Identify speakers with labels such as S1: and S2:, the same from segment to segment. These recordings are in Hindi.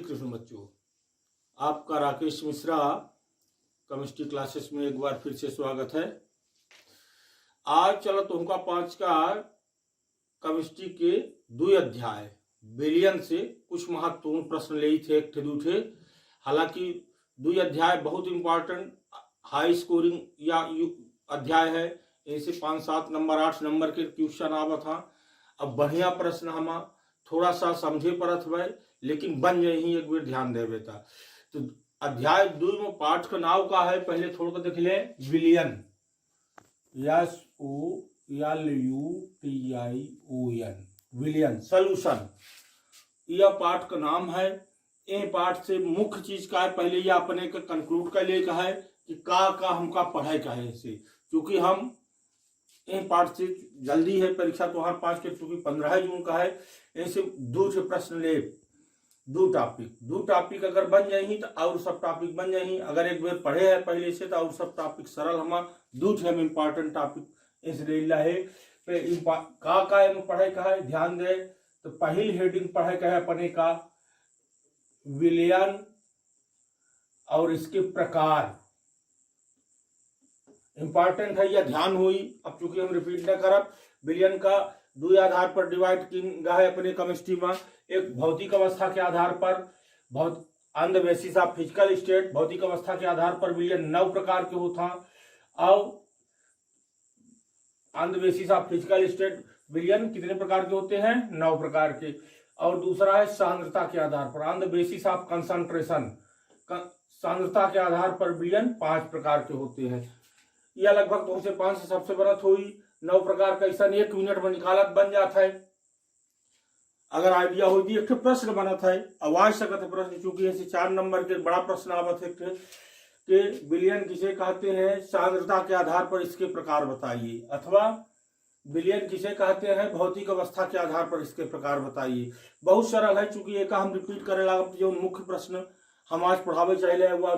S1: श्री कृष्ण बच्चों, आपका राकेश मिश्रा केमिस्ट्री क्लासेस में एक बार फिर से स्वागत है। आज चलो तुमका 5 का केमिस्ट्री के 2 अध्याय बिलियन से कुछ महत्वपूर्ण प्रश्न ले थे एक थे दूठे। हालांकि 2 अध्याय बहुत इंपॉर्टेंट हाई स्कोरिंग या अध्याय है। ऐसे 5-7 नंबर 8 नंबर के क्वेश्चन आवत था। अब बढ़िया प्रश्न हम थोड़ा सा समझे परत हुए लेकिन बन जाए ही एक बार ध्यान दे बेटा। तो अध्याय 2 में पाठ का नाम का है, पहले थोड़ा देख ले, विलियन, SOLUTION, विलियन सॉल्यूशन, यह पाठ का नाम है। ये पाठ से मुख्य चीज का है, पहले यह अपने का कंक्लूड कर ले का है कि का हमका पढ़ाई का है इसे, क्योंकि हम इन पाठ से जल्दी है परीक्षा तो हर 5 के, चूंकि 15 जून का है। ऐसे 2 से प्रश्न ले, 2 टॉपिक अगर बन जाएगी तो और सब टॉपिक बन जाएगी। अगर एक बार पढ़े है पहले से तो और सब टॉपिक सरल हमारा 2 हम इम्पोर्टेंट टॉपिक इसलिए है। का एम पढ़ाई का है, ध्यान दे। तो पहली हेडिंग पढ़ाई का है अपने का विलियन और इसके प्रकार, इंपॉर्टेंट है, यह ध्यान हुई। अब चूंकि हम रिपीट न करब, विलियन का 2 आधार पर डिवाइड किया है अपने केमिस्ट्री में। एक भौतिक अवस्था के आधार पर, on the basis of physical state, भौतिक अवस्था के आधार पर विलियन 9 प्रकार के होता। और on the basis of physical state विलियन कितने प्रकार के होते हैं? 9 प्रकार के। और दूसरा है सांद्रता के आधार पर, on the basis of concentration, सांद्रता के आधार पर विलियन 5 प्रकार के होते हैं। यह लगभग 2 से 5 से सबसे बनत हुई। 9 प्रकार का ऐसा 1 मिनट में निकालत बन जाता है। अगर आइडिया हो दी एक प्रश्न बनत है, आवाज सकत है प्रश्न, चूंकि ऐसे 4 नंबर के बड़ा प्रश्न आवत है कि विलियन किसे कहते हैं, सांद्रता के आधार पर इसके प्रकार बताइए, अथवा विलियन किसे कहते हैं, भौतिक अवस्था के आधार पर इसके प्रकार बताइए। बहुत सरल है, चूंकि एक हम रिपीट करे लगा जो मुख्य प्रश्न हम आज पढ़ावे चाहिए वह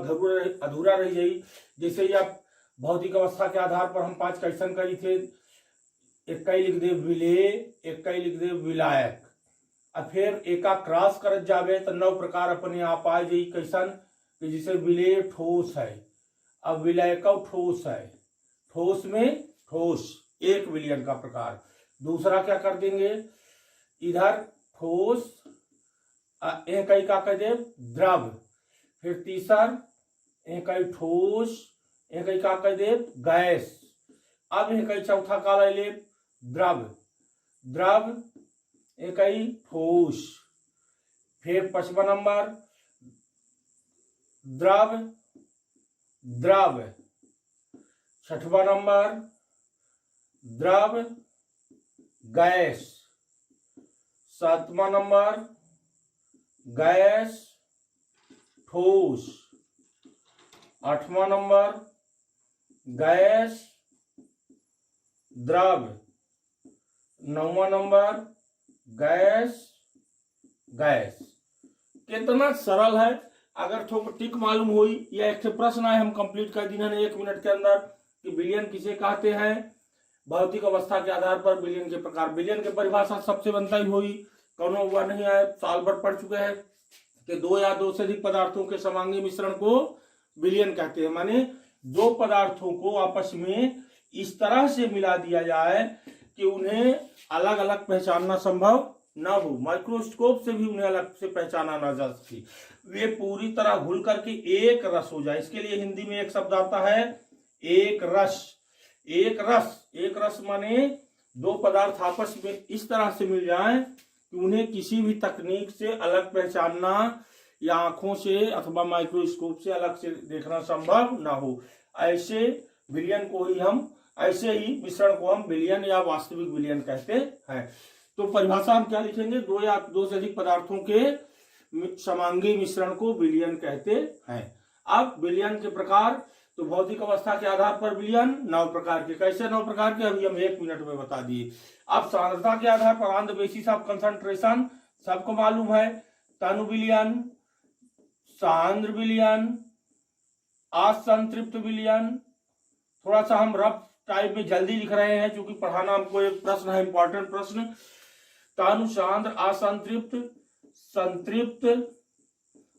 S1: अधूरा रह जाई। जैसे या भौतिक अवस्था के आधार पर हम 5 क्वेश्चन करी थे, एक कई लिख दे विलेय, एक कई लिख दे विलायक, और फिर एका क्रॉस करत जावे तो 9 प्रकार अपने आप आ जाई कैसन, जिसे विलेय ठोस है, अब विलायक ठोस है, ठोस में ठोस, एक विलियन का प्रकार। दूसरा क्या कर देंगे, इधर ठोस, एक कई का कह दे द्रव, फिर तीसरा एक कई ठोस, एक कई का कह दे गैस, अब एक कई चौथा का ले द्रव, एक कई ठोस, फिर 5वां नंबर द्रव, 6वां नंबर द्रव गैस, 7वां नंबर गैस ठोस, 8वां नंबर गैस द्रव, 9वां नंबर गैस। कितना सरल है। अगर थोड़ा टिक मालूम हुई या एक प्रश्न है हम कंप्लीट कर दिन 1 मिनट के अंदर कि विलियन किसे कहते हैं, भौतिक अवस्था के आधार पर विलियन के प्रकार। विलियन की परिभाषा सबसे बनता ही हुई, कौनो हुआ नहीं है, साल भर पढ़ चुके हैं कि 2 या 2 से अधिक पदार्थों के समांगी मिश्रण को विलियन कहते हैं। माने 2 पदार्थों को आपस में इस तरह से मिला दिया जाए कि उन्हें अलग अलग पहचानना संभव न हो, माइक्रोस्कोप से भी उन्हें अलग से पहचाना ना जा सके, वे पूरी तरह घुल करके एक रस हो जाए। इसके लिए हिंदी में एक शब्द आता है एक रस। एक रस माने 2 पदार्थ आपस में इस तरह से मिल जाए कि उन्हें किसी भी तकनीक से अलग पहचानना या आंखों से अथवा माइक्रोस्कोप से अलग से देखना संभव ना हो। ऐसे विलियन को ही हम, ऐसे ही मिश्रण को हम विलियन या वास्तविक विलियन कहते हैं। तो परिभाषा हम क्या लिखेंगे, 2 या 2 से अधिक पदार्थों के समांगी मिश्रण को विलियन कहते हैं। अब विलियन के प्रकार, तो भौतिक अवस्था के आधार पर विलियन 9 प्रकार के। कैसे 9 प्रकार के, अभी हम 1 मिनट में बता दिए। अब सांद्रता के आधार पर, on the basis of concentration, सबको मालूम है, तनु विलियन, सांद्र विलियन, असंतृप्त विलियन। थोड़ा सा हम रफ टाइप में जल्दी लिख रहे हैं क्योंकि पढ़ाना हमको एक प्रश्न है, इंपॉर्टेंट प्रश्न। तानु सांद्र, असंतृप्त, संतृप्त,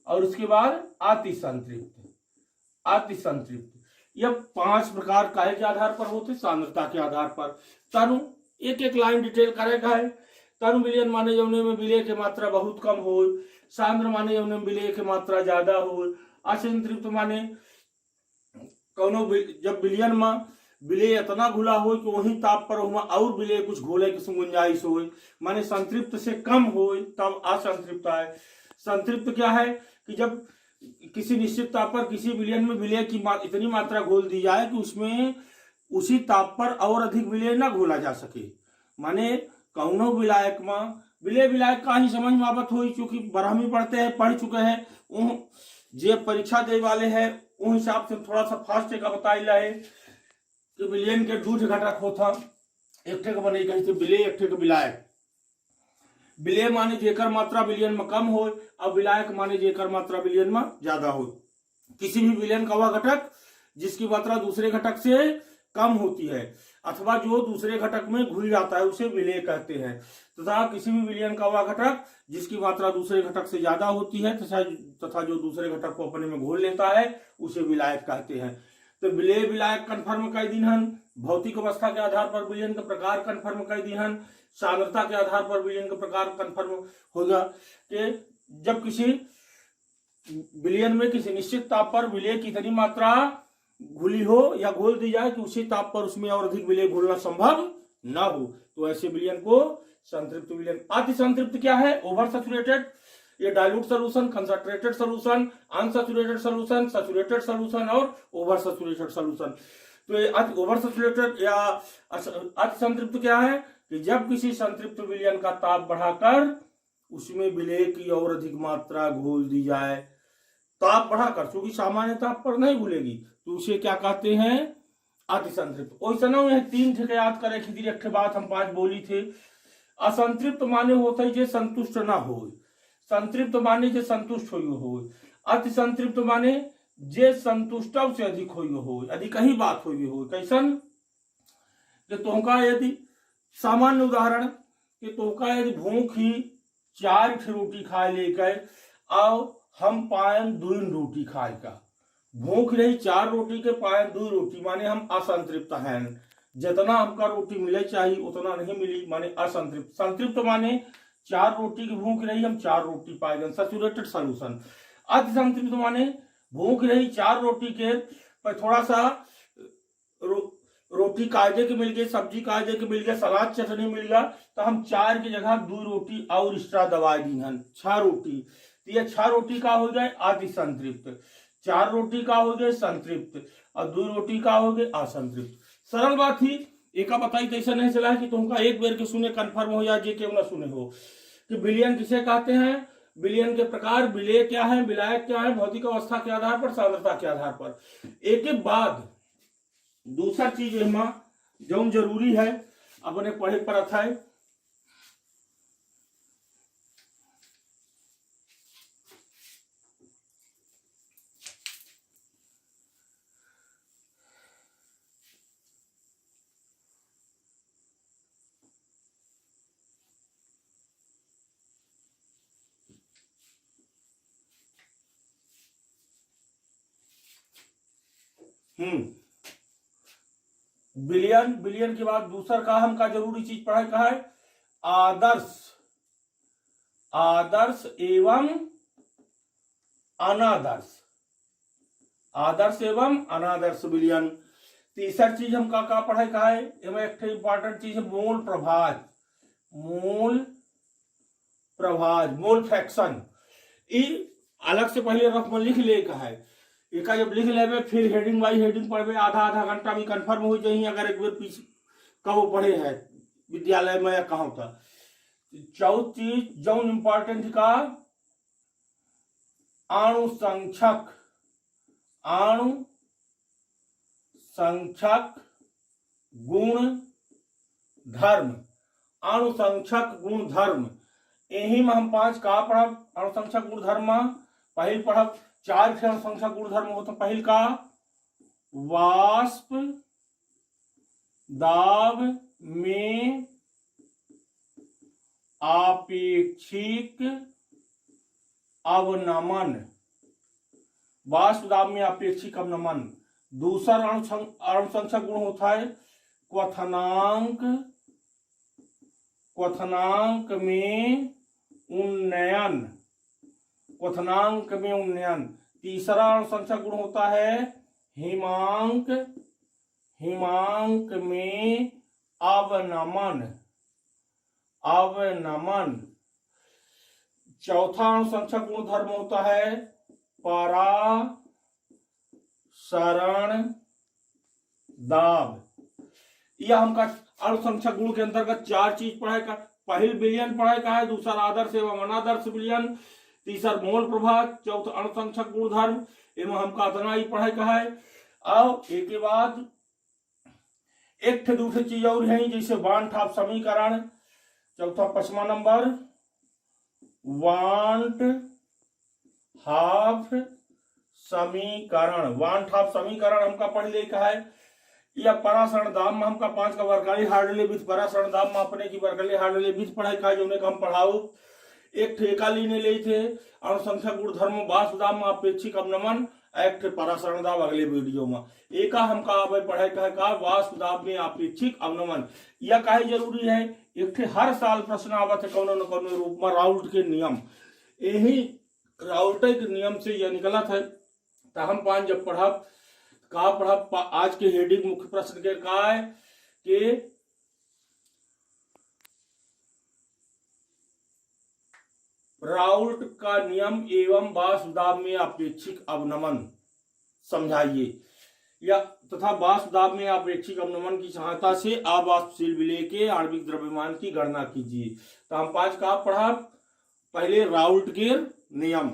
S1: और उसके बाद अतिसंतृप्त। अतिसंतृप्त यह 5 प्रकार काहे के आधार पर होते, सांद्रता के आधार पर। तनु एक एक लाइन डिटेल करेगा है। तनु विलयन माने जौने में विलय की मात्रा बहुत कम हो, सांद्र माने जौने में विलय की मात्रा ज्यादा हो, असंतृप्त माने कौनो जब विलयन में विलय इतना घुला हो कि वही ताप पर और विलय कुछ घोले की गुंजाइश हो, माने संतृप्त से कम हो, तब असंतृप्त है। संतृप्त क्या है कि जब किसी निश्चित ताप पर किसी विलयन में विलय की इतनी मात्रा घोल दी जाए कि उसमें उसी ताप पर और अधिक विलय न घोला जा सके। माने कौनो विलायक में विलय विलायक का ही समझ में आवत हो, क्योंकि बरहमी पढ़ते हैं, पढ़ चुके हैं, जे परीक्षा दे वाले हैं उन हिसाब से थोड़ा सा फास्ट का बताइला है कि विलयन के 2 घटक होता, एक ठे बने कहीं से विलय, एक ठे विलायक। विलय माने जेकर मात्रा विलयन में कम हो, और विलायक माने जेकर मात्रा विलयन में ज्यादा हो। किसी भी विलयन का वह घटक जिसकी मात्रा दूसरे घटक से कम होती है अथवा जो दूसरे घटक में घुल जाता है उसे विलय कहते हैं, तथा किसी भी विलयन का वह घटक जिसकी मात्रा दूसरे घटक से ज्यादा होती है तथा जो दूसरे घटक को अपने में घोल लेता है उसे विलायक कहते हैं। तो विलय विलायक कन्फर्म कर दीहन, भौतिक अवस्था के आधार पर विलयन का प्रकार कन्फर्म कर दीहन, सांद्रता के आधार पर विलयन का प्रकार कन्फर्म होगा कि जब किसी विलयन में किसी निश्चित ताप पर विलय की इतनी मात्रा घुली हो या घोल दी जाए कि उसी ताप पर उसमें और अधिक विलय घोलना संभव ना हो, तो ऐसे विलयन को संतृप्त विलयन। अतिसंतृप्त क्या है, ओवर सैचुरेटेड, ये dilute solution, concentrated solution, unsaturated solution, saturated solution और ओवर सैचुरेटेड सॉल्यूशन। तो ये ओवर सैचुरेटेड या अतिसंतृप्त क्या है कि जब किसी संतृप्त विलयन का ताप बढ़ाकर उसमें विलय की और अधिक मात्रा घोल दी जाए, ताप बढ़ाकर, क्योंकि सामान्य ताप पर नहीं घुलेगी, तो उसे क्या कहते हैं, अतिसंतृप्त। वैसे ना 3 ठे याद करे खिदी, एक बात हम 5 बोली थे। असंतृप्त माने होता है जे संतुष्ट ना हो, संतृप्त माने जे संतुष्ट हो, अतिसंतृप्त माने जे संतुष्ट से अधिक हो, अधिक ही बात हो। कैसन कि तोहका यदि सामान्य उदाहरण कि तोहका यदि भूख ही 4 रोटी खाए लेकर और हम पायन 2 रोटी खाए का, भूख रही 4 रोटी के पायन 2 रोटी, माने हम असंतृप्त हैं, जितना हमका रोटी मिले चाहिए उतना नहीं मिली, माने असंतृप्त। संतृप्त माने 4 रोटी की भूख रही, हम 4 रोटी पाए गए, सैचुरेटेड सॉल्यूशन। अतिसंतृप्त माने भूख रही 4 रोटी के पर थोड़ा सा रोटी कायदे के मिल गए, सब्जी कायदे के मिल गए, सलाद चटनी मिल गया, तो हम 4 की जगह 2 रोटी और एक्स्ट्रा दबा दी हैं, 6 रोटी। तो ये 6 रोटी का हो गए अतिसंतृप्त, 4 रोटी का हो गए संतृप्त और 2 रोटी का हो गए असंतृप्त। सरल बात ही एक बताई, कैसे नहीं चला है कि तुमका एक बेर के सुने कन्फर्म हो जाए, जे क्यों ना सुने हो कि विलयन किसे कहते हैं, विलयन के प्रकार, विलय क्या है, विलायक क्या है, भौतिक अवस्था के आधार पर, सांद्रता के आधार पर। एक एक बाद दूसरा चीज जो जरूरी है अपने पढ़े पर है, विलयन, विलयन के बाद दूसरा का हमका जरूरी चीज पढ़ाई का है आदर्श, आदर्श एवं अनादर्श, आदर्श एवं अनादर्श विलयन। तीसरा चीज हमका का पढ़ाई का है, एक इंपॉर्टेंट चीज है मोल प्रभाज, मोल प्रभाज, मोल फ्रैक्शन। अलग से पहले रफ में लिख ले का है, एक जब लिख ले फिर हेडिंग बाई हेडिंग पढ़े, आधा घंटा भी कंफर्म हो जाइए अगर एक बार पीछे कब पढ़े हैं विद्यालय में या कहाँ था। चौथ चीज जो इम्पोर्टेंट का अणुसंख्यक, अणुसंख्यक गुण धर्म, अणुसंख्यक गुण धर्म। यही में हम 5 का पढ़ब अणुसंख्यक गुण धर्म, पहल पढ़ब 4 अणुसंख्यक गुण धर्म होता। पहल का वाष्प दाब में आपेक्षिक अवनमन, वाष्प दाब में अपेक्षिक अवनमन। दूसरा अणु संख्या गुण होता है क्वथनांक, क्वथनांक में उन्नयन, क्वथनांक में उन्नयन। तीसरा अणु संख्या गुण होता है हिमांक, हिमांक में अवनमन, अवनमन। चौथा अणु संख्या गुण धर्म होता है परासरण दाब। यह हमका अणु संख्या गुण के अंतर्गत चार चीज पढ़ेगा। पहल विलयन पढ़ेगा है, दूसरा आदर्श एवं अनादर्श विलयन, तीसरा मोल प्रभाव, चौथा अणु संख्या गुण धर्म एवं हमका इतना ही पढ़ेगा है। अब एक के बाद एक दूसरी चीज और है जैसे वांट हाफ समीकरण। चौथा 5वां नंबर वांट हाफ समीकरण। वांट हाफ समीकरण हमका पढ़ लेगा है। या परासरण दाब में हमका 5 का वर्गाली हार्डली विथ परासरण दाब में अपने की वर्गाली हार्डली विथ पढ़ाई का जो हम पढ़ाओ। एक ठेका लीने ले थे अणु संख्या गुण धर्म वाष्प दाब में अपेक्षिक अवनमन, एक ठे परासरण दाब अगले वीडियो में। एक हमका अब पढ़ाई का वाष्प दाब में अपेक्षिक अवनमन। यह काहे जरूरी है, एक ठे हर साल प्रश्न आवत है कोनो न कोनो रूप में राउल्ट के नियम। यही राउल्ट के नियम से यह निकला था। तो हम 5 जब पढ़ब का पढ़ब आज के हेडिंग मुख्य प्रश्न के का है कि राउल्ट का नियम एवं वाष्प दाब में अपेक्षिक अवनमन समझाइए, या तथा वाष्प दाब में अपेक्षिक अवनमन की सहायता से अवाष्पशील विलेय के आणविक द्रव्यमान की गणना कीजिए। तो हम 5 का पढ़ा। पहले राउल्ट के नियम।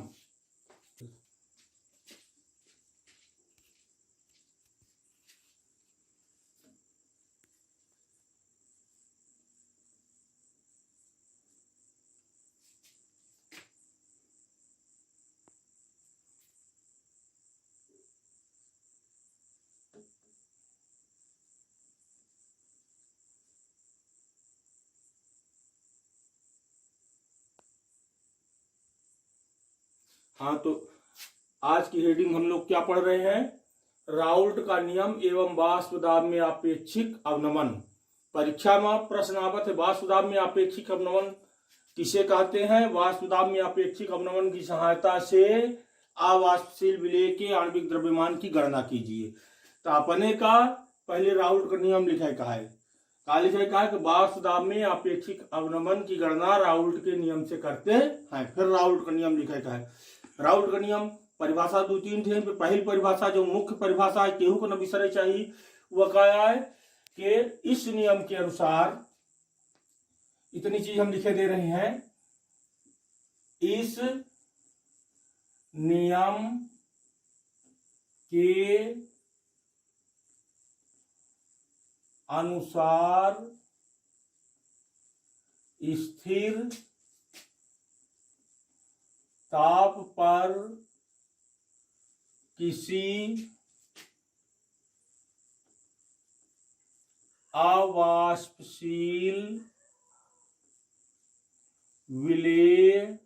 S1: हाँ, तो आज की हेडिंग हम लोग क्या पढ़ रहे हैं, राउल्ट का नियम एवं वाष्प दाब में अपेक्षिक अवनमन। परीक्षा में प्रश्न आवत है वाष्प दाब में अपेक्षिक अवनमन किसे कहते हैं। वाष्प दाब में अपेक्षिक अवनमन की सहायता से अवाष्पशील विलेय के आणविक द्रव्यमान की गणना कीजिए। तो अपने का पहले राउल्ट का नियम लिखा का है, का लिखा का है कि वाष्प दाब में अपेक्षिक अवनमन की गणना राउल्ट के नियम से करते हैं। फिर राउल्ट का नियम लिखा का है। राउल्ट का नियम परिभाषा 2-3 थे। पहली परिभाषा जो मुख्य परिभाषा है केहू को न बिसरे चाहिए, वह क्या है कि इस नियम के अनुसार इतनी चीज हम लिखे दे रहे हैं। इस नियम के अनुसार स्थिर ताप पर किसी अवाष्पशील विलेय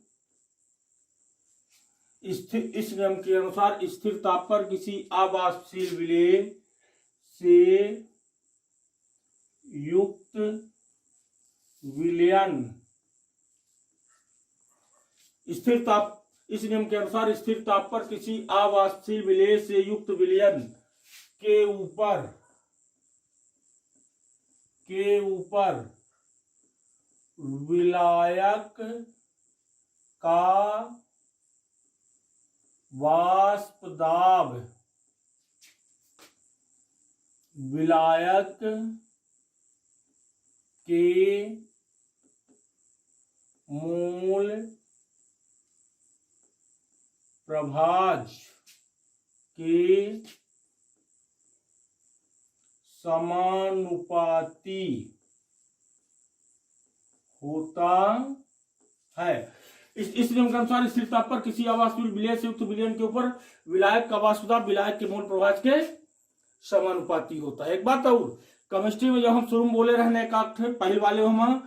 S1: इस नियम के अनुसार स्थिर ताप पर किसी अवाष्पशील विलेय से युक्त विलयन स्थिर ताप इस नियम के अनुसार स्थिर ताप पर किसी अवाष्पशील विलेय से युक्त विलयन के ऊपर विलायक का वाष्प दाब विलायक के मूल प्रभाज के समानुपाती होता है। इस नियम के अनुसार स्थिर ताप पर किसी अवाष्पशील विलेय से युक्त विलयन के ऊपर विलायक का वाष्प दाब विलायक के मूल प्रभाज के समानुपाती होता है। एक बात और, केमिस्ट्री में जब हम शुरू में बोले रहने का पहले वाले हम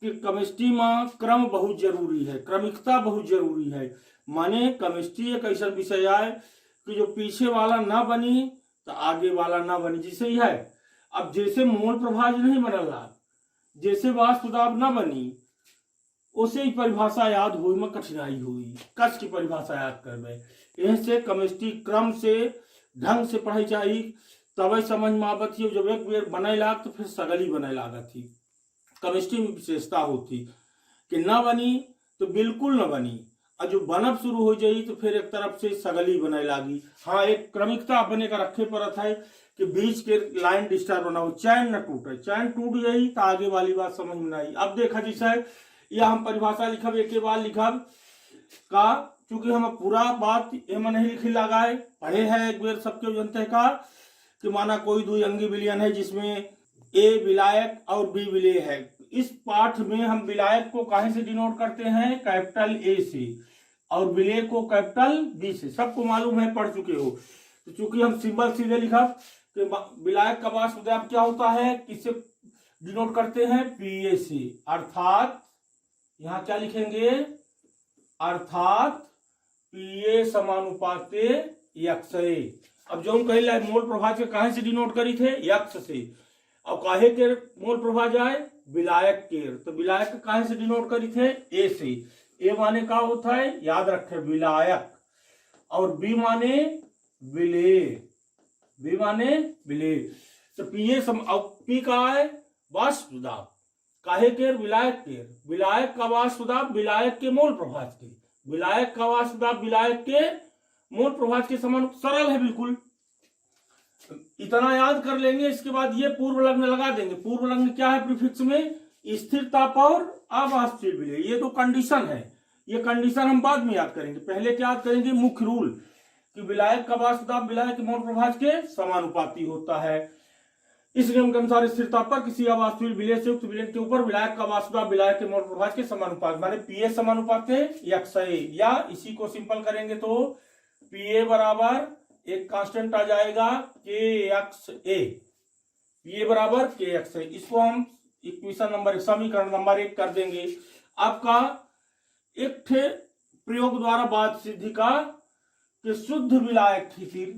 S1: कि केमिस्ट्री में क्रम बहुत जरूरी है, क्रमिकता बहुत जरूरी है। माने केमिस्ट्री एक ऐसा विषय है कि जो पीछे वाला ना बनी तो आगे वाला ना बनी, जिसे ही है। अब जैसे मोल प्रभाज नहीं बनला, जैसे वाष्प दाब ना बनी, उसे ही परिभाषा याद हुई में कठिनाई हुई। कस की परिभाषा याद करबे, ऐसे केमिस्ट्री क्रम से ढंग से पढ़ाई चाहिए, तब समझ में आवत थी। जब एक बेर बने लाग तो फिर सगली बने लागत थी। केमिस्ट्री में विशेषता होती कि न बनी तो बिल्कुल न बनी, और जो बनब शुरू हो जाई तो फिर एक तरफ से सगली बने लागी। हाँ, एक क्रमिकता अपने का रखे परत है कि बीच के लाइन डिस्टर्ब ना हो, चैन न टूटे। चैन टूट जाई तो आगे वाली बात समझ में नहीं। अब देखा जैसा या हम परिभाषा लिखब एक बार लिखब का, क्योंकि हम पूरा बात एम नहीं लिखी लगाए, पढ़े हैं एक बार सबके जानते हैं का कि माना कोई दो अंगी विलयन है जिसमें ए विलायक और बी विलेय है। इस पाठ में हम विलायक को काहे से डिनोट करते हैं, कैपिटल ए से, और विलेय को कैपिटल बी से। सबको मालूम है, पढ़ चुके हो। तो चूंकि हम सिंबल सीधे लिखा कि विलायक का वाष्प दाब क्या होता है, किससे डिनोट करते हैं, पीए से। अर्थात यहां क्या लिखेंगे, अर्थात पीए समानुपाते यक्षे। अब जो हम कहे मोल प्रभाज के काहे से डिनोट करी थे, यक्ष से। अब काहे के मोल प्रभाज आए, विलायक के, तो विलायक काहे से डिनोट करी थे, ए से। ए माने का होता है, याद रखे, विलायक, और बी माने विलेय, बी माने विलेय। तो पीए पी का है वाष्प दाब, काहे के, विलायक के। विलायक का वाष्प दाब विलायक के मोल प्रभाज के, विलायक का वाष्प दाब विलायक के मोल प्रभाज के समान। सरल है बिल्कुल, इतना याद कर लेंगे। इसके बाद ये पूर्व लग्न लगा देंगे। पूर्व लग्न क्या है, प्रीफिक्स में स्थिर ताप और अवाष्पशील विलेय, ये तो कंडीशन है। ये कंडीशन हम बाद में याद करेंगे, पहले क्या याद करेंगे, मुख्य रूल कि विलायक का वाष्प दाब विलायक के मोल प्रभाज के समानुपाती होता है। इस नियम के अनुसार स्थिर ताप पर किसी अवाष्पशील विलेय से युक्त विलेय के ऊपर विलायक का वाष्प दाब विलायक के मोल प्रभाज के समानुपात, माने पीए समानुपात है यक्षय, या इसी को सिंपल करेंगे तो पीए बराबर एक कांस्टेंट आ जाएगा के एक्स ए, पीए बराबर के एक्स ए। इसको हम इक्वेशन नंबर, समीकरण नंबर 1 कर देंगे। आपका एक प्रयोग द्वारा बात सिद्धि का कि शुद्ध विलायक खातिर,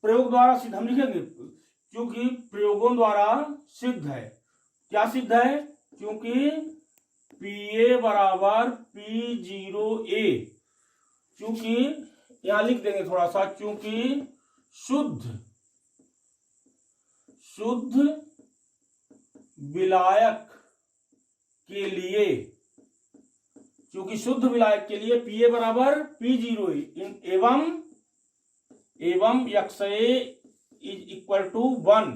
S1: प्रयोग द्वारा सिद्ध हम लिखेंगे क्योंकि प्रयोगों द्वारा सिद्ध है। क्या सिद्ध है, क्योंकि पीए बराबर P0A, क्योंकि यहां लिख देंगे थोड़ा सा, क्योंकि शुद्ध विलायक के लिए, क्योंकि शुद्ध विलायक के लिए पीए बराबर P0A एवं यक्षय इज इक्वल टू 1,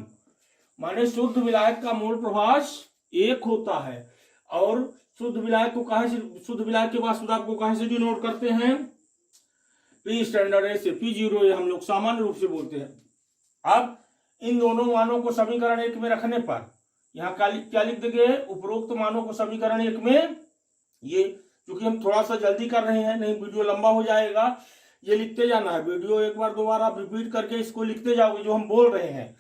S1: माने शुद्ध विलायक का मोल प्रभाज 1 होता है। और शुद्ध विलायक को काहे से, शुद्ध विलायक के वाष्प दाब को काहे से डिनोट करते हैं, पी स्टैंडर्ड है से, P0A हम लोग सामान्य रूप से बोलते हैं। अब इन दोनों मानों को समीकरण 1 में रखने पर यहाँ क्या लिख देंगे, उपरोक्त मानों को समीकरण 1 में, ये क्योंकि हम थोड़ा सा जल्दी कर रहे हैं, नहीं वीडियो लंबा हो जाएगा, ये लिखते जाना है। वीडियो एक बार दोबारा रिपीट करके इसको लिखते जाओगे जो हम बोल रहे हैं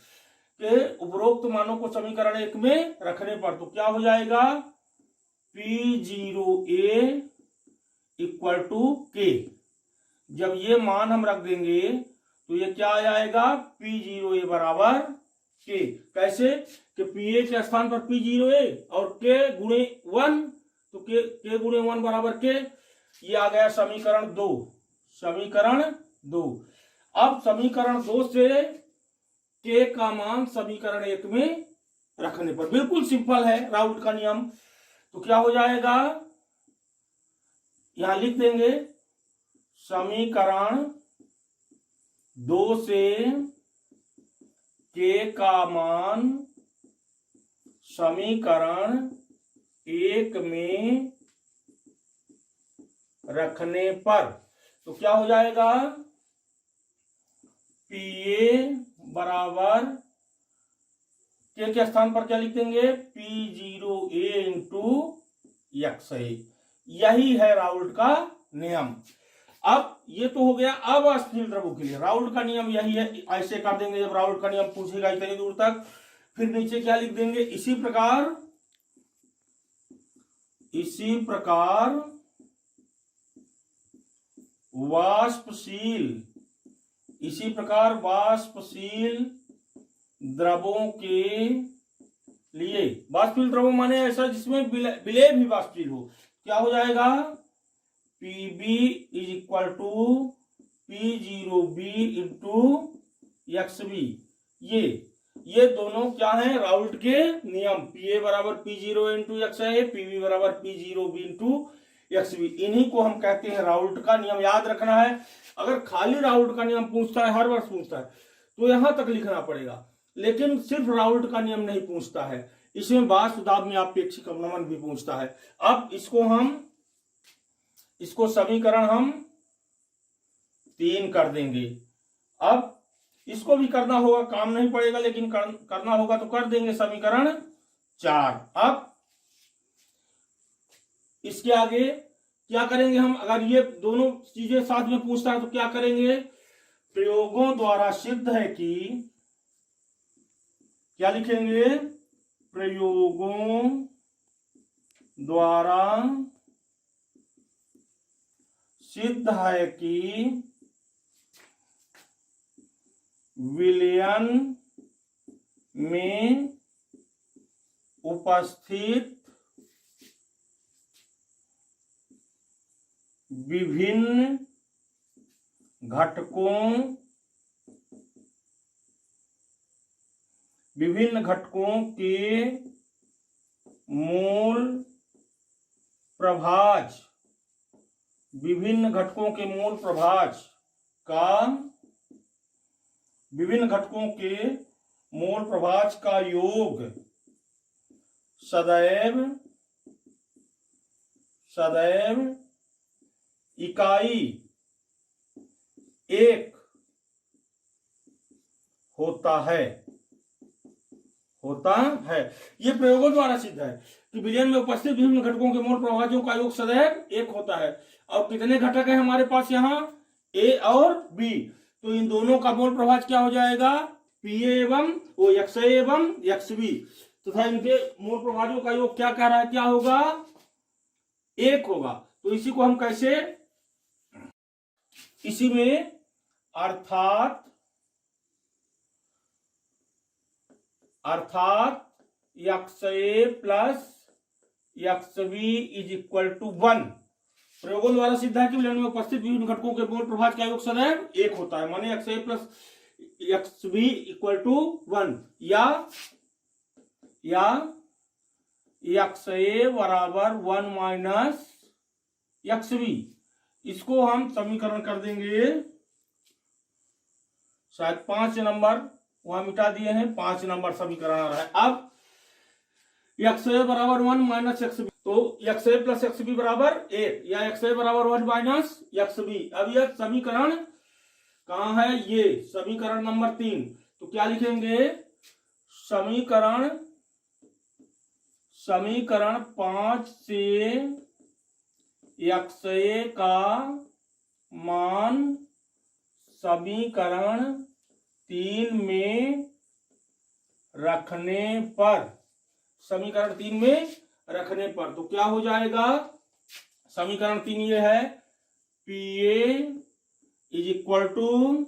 S1: कि उपरोक्त मानों को समीकरण 1 में रखने पर, तो क्या हो जाएगा, P0A इक्वल टू के। जब ये मान हम रख देंगे तो ये क्या आ जाएगा, P0A बराबर के। कैसे कि पीए के स्थान पर P0A और के गुणे 1, तो के गुणे 1 बराबर के। ये आ गया समीकरण 2, समीकरण 2। अब समीकरण 2 से के का मान समीकरण 1 में रखने पर, बिल्कुल सिंपल है, राउल्ट का नियम। तो क्या हो जाएगा, यहां लिख देंगे समीकरण 2 से के का मान समीकरण 1 में रखने पर, तो क्या हो जाएगा, पीए बराबर के स्थान पर क्या लिख देंगे, P0A इंटू यक्षय। यही है राउल्ट का नियम। अब ये तो हो गया अवाष्पशील द्रवों के लिए, राउल्ट का नियम यही है। ऐसे कर देंगे जब राउल्ट का नियम पूछेगा इतनी दूर तक। फिर नीचे क्या लिख देंगे, इसी प्रकार वाष्पशील इसी प्रकार वाष्पशील द्रवों के लिए, वाष्पशील द्रव माने ऐसा जिसमें विलेय भी वाष्पशील हो, क्या हो जाएगा, Pb is equal to P0B into XB। ये दोनों क्या है, राउल्ट के नियम, Pa बराबर P0 इंटू XA, Pb बराबर P0B इंटू XB, इन्हीं को हम कहते हैं राउल्ट का नियम। याद रखना है, अगर खाली राउल्ट का नियम पूछता है, हर वर्ष पूछता है, तो यहां तक लिखना पड़ेगा, लेकिन सिर्फ राउल्ट का नियम नहीं पूछता है, इसमें वाष्प दाब में अपेक्षिक अवनमन भी पूछता है। अब इसको समीकरण हम 3 कर देंगे। अब इसको भी करना होगा, काम नहीं पड़ेगा, लेकिन करना होगा तो कर देंगे, समीकरण 4। अब इसके आगे क्या करेंगे हम, अगर ये दोनों चीजें साथ में पूछता है तो क्या करेंगे, प्रयोगों द्वारा सिद्ध है कि, क्या लिखेंगे, प्रयोगों द्वारा सिद्ध है कि विलयन में उपस्थित विभिन्न घटकों के मूल प्रभाज, विभिन्न घटकों के मूल प्रभाज का योग सदैव इकाई 1 होता है। ये प्रयोगों द्वारा सिद्ध है कि विलयन में उपस्थित विभिन्न घटकों के मूल प्रभाजों का योग सदैव 1 होता है। और कितने घटक है हमारे पास यहाँ, A और B, तो इन दोनों का मूल प्रभाज क्या हो जाएगा, XA एवं XB, तथा इनके मूल प्रभाजों का योग क्या कह रहा है, क्या होगा, 1 होगा। तो इसी को हम कैसे, इसी में अर्थात XA plus XB is equal to 1, प्रयोगों द्वारा सिद्ध है कि विलयन में उपस्थित विभिन्न घटकों के मूल प्रभाज का योग सदैव 1 होता है, माने XA plus XB equal to 1, या XA बराबर 1 माइनस XB। इसको हम समीकरण कर देंगे, शायद 5 नंबर वहां मिटा दिए हैं, 5 नंबर समीकरण आ रहा है। अब XA बराबर 1 माइनस XB, तो XA प्लस XB बराबर 1, या XA बराबर 1 माइनस XB। अब यह समीकरण कहां है, ये समीकरण नंबर 3, तो क्या लिखेंगे, समीकरण 5 से XA का मान समीकरण 3 में रखने पर, तो क्या हो जाएगा, समीकरण 3 ये है, PA is equal to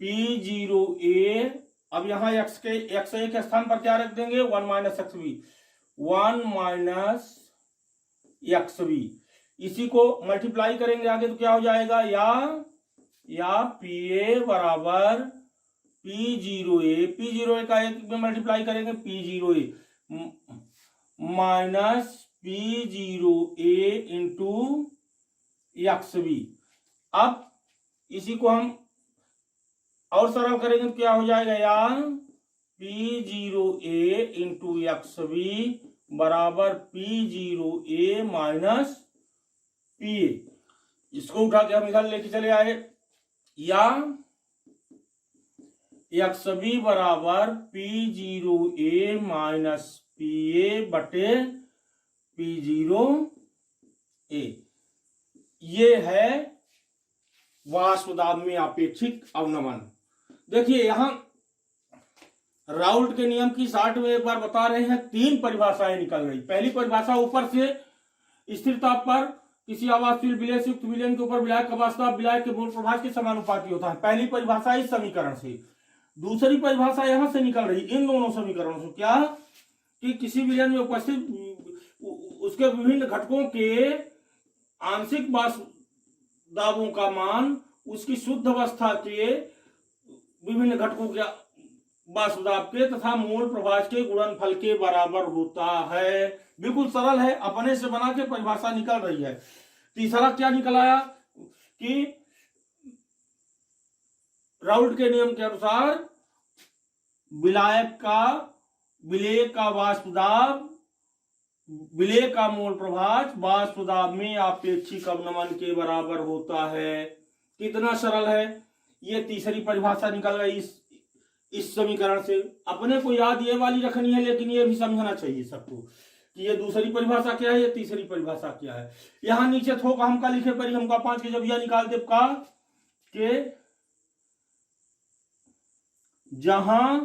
S1: P0A। अब यहां XA के स्थान पर क्या रख देंगे, 1 माइनस XB, 1 माइनस XB। इसी को मल्टीप्लाई करेंगे आगे तो क्या हो जाएगा, या PA बराबर P0A का एक में मल्टीप्लाई करेंगे, P0A minus P0A into XB। अब इसी को हम और सरल करेंगे तो क्या हो जाएगा, या P0A इंटू XB बराबर P0A माइनस PA। इसको उठा के हम इधर लेके चले आए, या XB बराबर P0A माइनस PA बटे P0A। ये है वाष्प दाब में अपेक्षिक अवनमन। देखिए यहां राउल्ट के नियम की 60 में एक बार बता रहे हैं, 3 परिभाषाएं निकल गई। पहली परिभाषा ऊपर से स्थिर ताप पर किसी आवासशील विलय से युक्त विलयन के ऊपर विलायक का वास्तव विलायक के मूल प्रभाज के समानुपाती होता है। पहली परिभाषा इस समीकरण से, दूसरी परिभाषा यहां से निकल रही इन दोनों समीकरणों से, क्या कि किसी विलयन में उपस्थित उसके विभिन्न घटकों के आंशिक वाष्प दाबों का मान उसकी शुद्ध अवस्था के विभिन्न घटकों के वाष्प दाब के तथा मोल प्रभाज के गुणनफल के बराबर होता है। बिल्कुल सरल है, अपने से बना के परिभाषा निकल रही है। तीसरा क्या निकल आया कि राउल्ट के नियम के अनुसार विलय का वाष्प दाब, विलय का मोल प्रभाज वाष्प दाब में आपेक्षिक अवनमन के बराबर होता है। कितना सरल है, ये तीसरी परिभाषा निकल गई इस समीकरण से। अपने को याद ये वाली रखनी है, लेकिन ये भी समझना चाहिए सबको कि ये दूसरी परिभाषा क्या है, ये तीसरी परिभाषा क्या है। यहां नीचे थोक हमका लिखे परी हमका 5 के जब यह निकाल दे का के जहां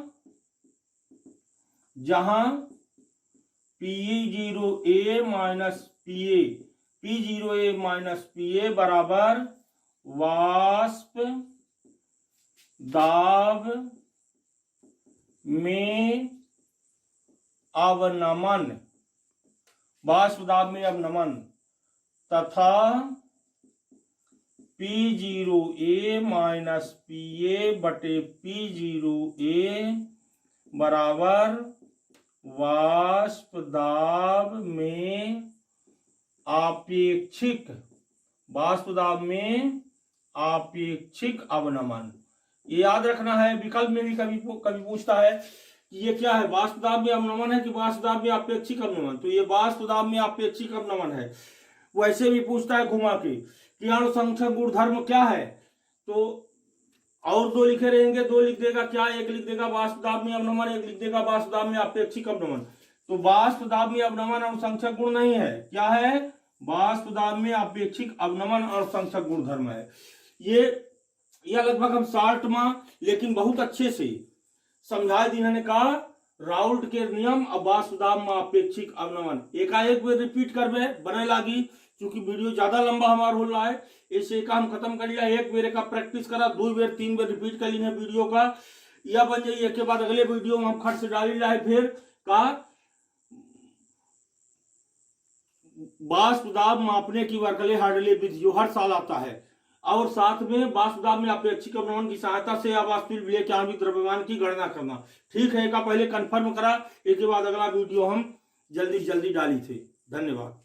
S1: P0A माइनस PA बराबर वाष्प दाब में अवनमन, वाष्प दाब में अवनमन तथा P0A माइनस PA बटे P0A बराबर वाष्प दाब में आपेक्षिक, वाष्प दाब में आपेक्षिक अवनमन। ये याद रखना है, विकल्प में भी कभी पूछता है कि ये क्या है, वाष्प दाब में अवनमन है कि वाष्प दाब में आपेक्षिक अवनमन। तो ये वाष्प दाब में आपेक्षिक अवनमन है। वैसे भी पूछता है घुमा के कि अणुसंख्यक गुणधर्म क्या है, तो और दो लिखे रहेंगे, दो लिख देगा क्या, एक लिख देगा वाष्प दाब में अवनमन, एक लिख देगा वाष्प दाब में आपेक्षिक अवनमन। तो वाष्प दाब में अवनमन अणुसंख्यक गुण नहीं है, क्या है, वाष्प दाब में आपेक्षिक अवनमन अणुसंख्यक गुणधर्म है। यह लगभग हम शॉर्ट में लेकिन बहुत अच्छे से समझा दी। इन्होंने कहा राउल्ट के नियम अब वाष्प दाब में आपेक्षिक अवनमन एकाएक बेर रिपीट करबे बने लागी, क्योंकि वीडियो ज्यादा लंबा हमारा हो रहा है, इसे का हम खत्म कर लिया। एक बेर का प्रैक्टिस करा, 2 बेर 3 बेर रिपीट कर लीजिए वीडियो का, यह बन जाइए। एक के बाद अगले वीडियो में हम खर्च से डाली रहे फिर का वाष्प दाब मापने की वर्कले हार्डले विधि जो हर साल आता है, और साथ में वाष्प दाब में अपेक्षिक अवनमन की सहायता से आवासशील विलय के आणविक द्रव्यमान की गणना करना। ठीक है, का पहले कंफर्म करा, एक के बाद अगला वीडियो हम जल्दी डाली थे। धन्यवाद।